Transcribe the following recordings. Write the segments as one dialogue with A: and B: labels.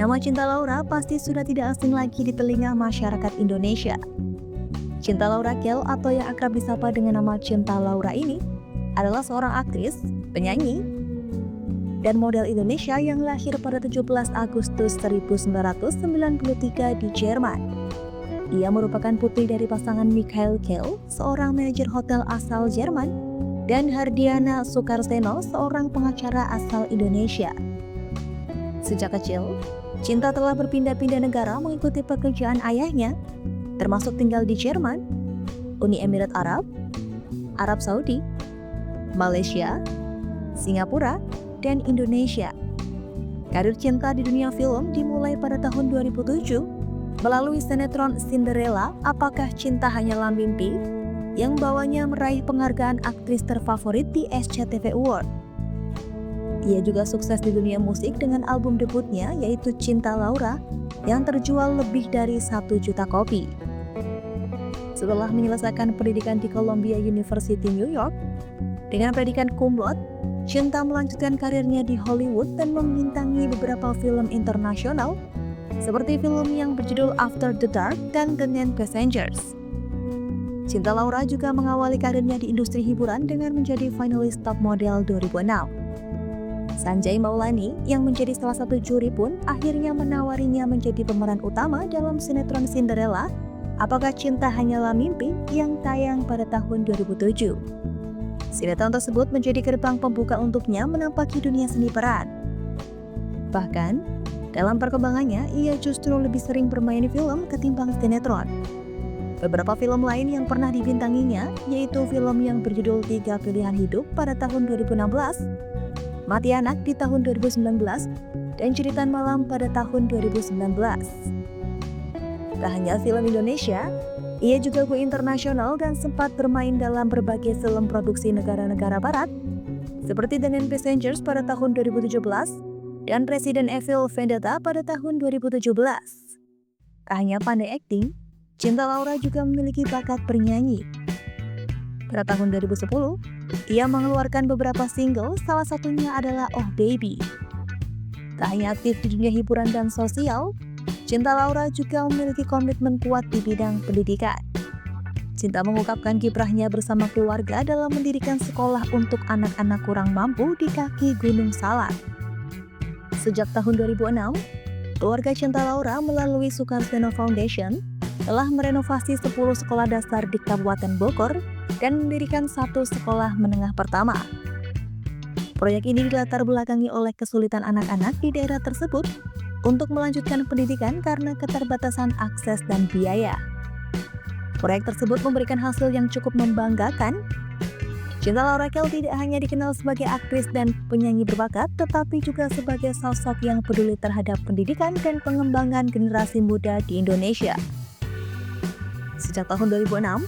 A: Nama Cinta Laura pasti sudah tidak asing lagi di telinga masyarakat Indonesia. Cinta Laura Kell atau yang akrab disapa dengan nama Cinta Laura ini adalah seorang aktris, penyanyi, dan model Indonesia yang lahir pada 17 Agustus 1993 di Jerman. Ia merupakan putri dari pasangan Michael Kell, seorang manajer hotel asal Jerman, dan Hardiana Soekarseno, seorang pengacara asal Indonesia. Sejak kecil, Cinta telah berpindah-pindah negara mengikuti pekerjaan ayahnya, termasuk tinggal di Jerman, Uni Emirat Arab, Arab Saudi, Malaysia, Singapura, dan Indonesia. Karir Cinta di dunia film dimulai pada tahun 2007 melalui sinetron Cinderella, Apakah Cinta Hanyalah Mimpi, yang bawanya meraih penghargaan aktris terfavorit di SCTV Award. Ia juga sukses di dunia musik dengan album debutnya yaitu Cinta Laura yang terjual lebih dari 1 juta kopi. Setelah menyelesaikan pendidikan di Columbia University New York dengan predikat cum laude, Cinta melanjutkan karirnya di Hollywood dan membintangi beberapa film internasional seperti film yang berjudul After the Dark dan The Nine Passengers. Cinta Laura juga mengawali karirnya di industri hiburan dengan menjadi finalis top model 2006. Sanjay Maulani yang menjadi salah satu juri pun akhirnya menawarinya menjadi pemeran utama dalam sinetron Cinderella, Apakah Cinta Hanyalah Mimpi yang tayang pada tahun 2007. Sinetron tersebut menjadi gerbang pembuka untuknya menampaki dunia seni peran. Bahkan, dalam perkembangannya, ia justru lebih sering bermain di film ketimbang sinetron. Beberapa film lain yang pernah dibintanginya yaitu film yang berjudul 3 Pilihan Hidup pada tahun 2016, Mati Anak di tahun 2019, dan Jeritan Malam pada tahun 2019. Tak hanya film Indonesia, ia juga go internasional dan sempat bermain dalam berbagai film produksi negara-negara barat seperti The Nine Passengers pada tahun 2017 dan Resident Evil Vendetta pada tahun 2017. Tak hanya pandai akting, Cinta Laura juga memiliki bakat bernyanyi. Pada tahun 2010, ia mengeluarkan beberapa single, salah satunya adalah Oh Baby. Tak hanya aktif di dunia hiburan dan sosial, Cinta Laura juga memiliki komitmen kuat di bidang pendidikan. Cinta mengungkapkan kiprahnya bersama keluarga dalam mendirikan sekolah untuk anak-anak kurang mampu di kaki Gunung Salak. Sejak tahun 2006, keluarga Cinta Laura melalui Soekarseno Foundation telah merenovasi 10 sekolah dasar di Kabupaten Bogor dan mendirikan 1 sekolah menengah pertama. Proyek ini dilatar belakangi oleh kesulitan anak-anak di daerah tersebut untuk melanjutkan pendidikan karena keterbatasan akses dan biaya. Proyek tersebut memberikan hasil yang cukup membanggakan. Cinta Laura Kell tidak hanya dikenal sebagai aktris dan penyanyi berbakat, tetapi juga sebagai sosok yang peduli terhadap pendidikan dan pengembangan generasi muda di Indonesia. Sejak tahun 2006,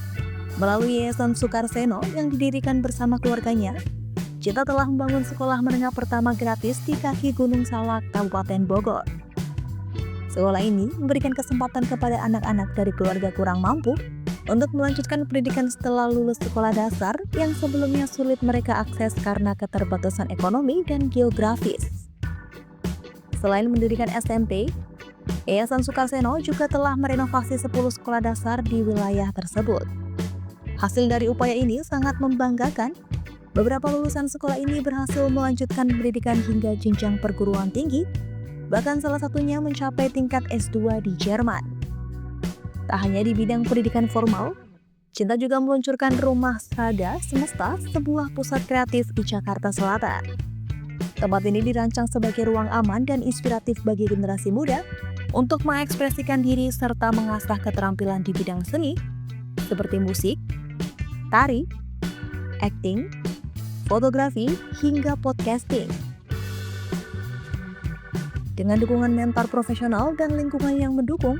A: melalui Yayasan Soekarseno yang didirikan bersama keluarganya, Cinta telah membangun sekolah menengah pertama gratis di kaki Gunung Salak, Kabupaten Bogor. Sekolah ini memberikan kesempatan kepada anak-anak dari keluarga kurang mampu untuk melanjutkan pendidikan setelah lulus sekolah dasar yang sebelumnya sulit mereka akses karena keterbatasan ekonomi dan geografis. Selain mendirikan SMP, Yayasan Soekarseno juga telah merenovasi 10 sekolah dasar di wilayah tersebut. Hasil dari upaya ini sangat membanggakan. Beberapa lulusan sekolah ini berhasil melanjutkan pendidikan hingga jenjang perguruan tinggi, bahkan salah satunya mencapai tingkat S2 di Jerman. Tak hanya di bidang pendidikan formal, Cinta juga meluncurkan Rumah Strada Semesta, sebuah pusat kreatif di Jakarta Selatan. Tempat ini dirancang sebagai ruang aman dan inspiratif bagi generasi muda untuk mengekspresikan diri serta mengasah keterampilan di bidang seni seperti musik, tari, akting, fotografi, hingga podcasting. Dengan dukungan mentor profesional dan lingkungan yang mendukung,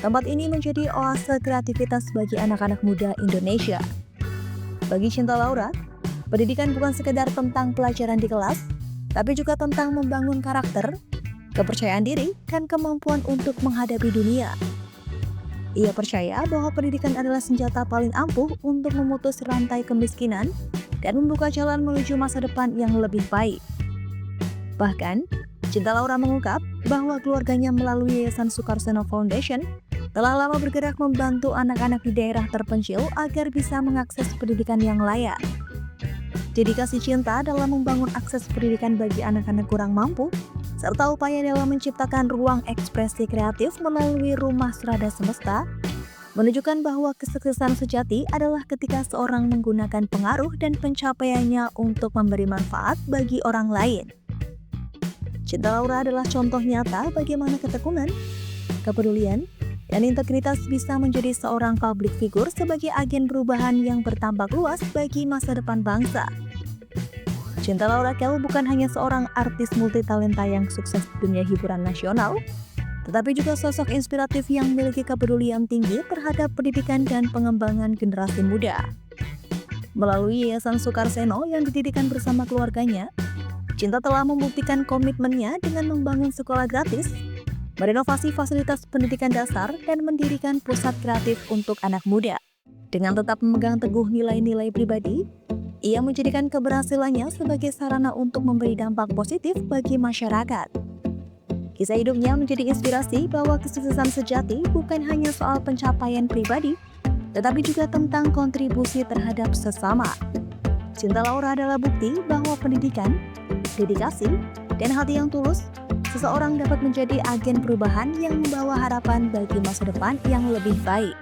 A: tempat ini menjadi oase kreativitas bagi anak-anak muda Indonesia. Bagi Cinta Laura, pendidikan bukan sekedar tentang pelajaran di kelas, tapi juga tentang membangun karakter, kepercayaan diri, dan kemampuan untuk menghadapi dunia. Ia percaya bahwa pendidikan adalah senjata paling ampuh untuk memutus rantai kemiskinan dan membuka jalan menuju masa depan yang lebih baik. Bahkan, Cinta Laura mengungkap bahwa keluarganya melalui Yayasan Sukarseno Foundation telah lama bergerak membantu anak-anak di daerah terpencil agar bisa mengakses pendidikan yang layak. Dedikasi Cinta dalam membangun akses pendidikan bagi anak-anak kurang mampu, serta upaya dalam menciptakan ruang ekspresi kreatif melalui Rumah Serada Semesta, menunjukkan bahwa kesuksesan sejati adalah ketika seorang menggunakan pengaruh dan pencapaiannya untuk memberi manfaat bagi orang lain. Cinta Laura adalah contoh nyata bagaimana ketekunan, kepedulian, dan integritas bisa menjadi seorang public figure sebagai agen perubahan yang berdampak luas bagi masa depan bangsa. Cinta Laura Kell bukan hanya seorang artis multitalenta yang sukses di dunia hiburan nasional, tetapi juga sosok inspiratif yang memiliki kepedulian tinggi terhadap pendidikan dan pengembangan generasi muda. Melalui Yayasan Sukarseno yang didirikan bersama keluarganya, Cinta telah membuktikan komitmennya dengan membangun sekolah gratis, merenovasi fasilitas pendidikan dasar, dan mendirikan pusat kreatif untuk anak muda. Dengan tetap memegang teguh nilai-nilai pribadi, ia menjadikan keberhasilannya sebagai sarana untuk memberi dampak positif bagi masyarakat. Kisah hidupnya menjadi inspirasi bahwa kesuksesan sejati bukan hanya soal pencapaian pribadi, tetapi juga tentang kontribusi terhadap sesama. Cinta Laura adalah bukti bahwa pendidikan, dedikasi, dan hati yang tulus, seseorang dapat menjadi agen perubahan yang membawa harapan bagi masa depan yang lebih baik.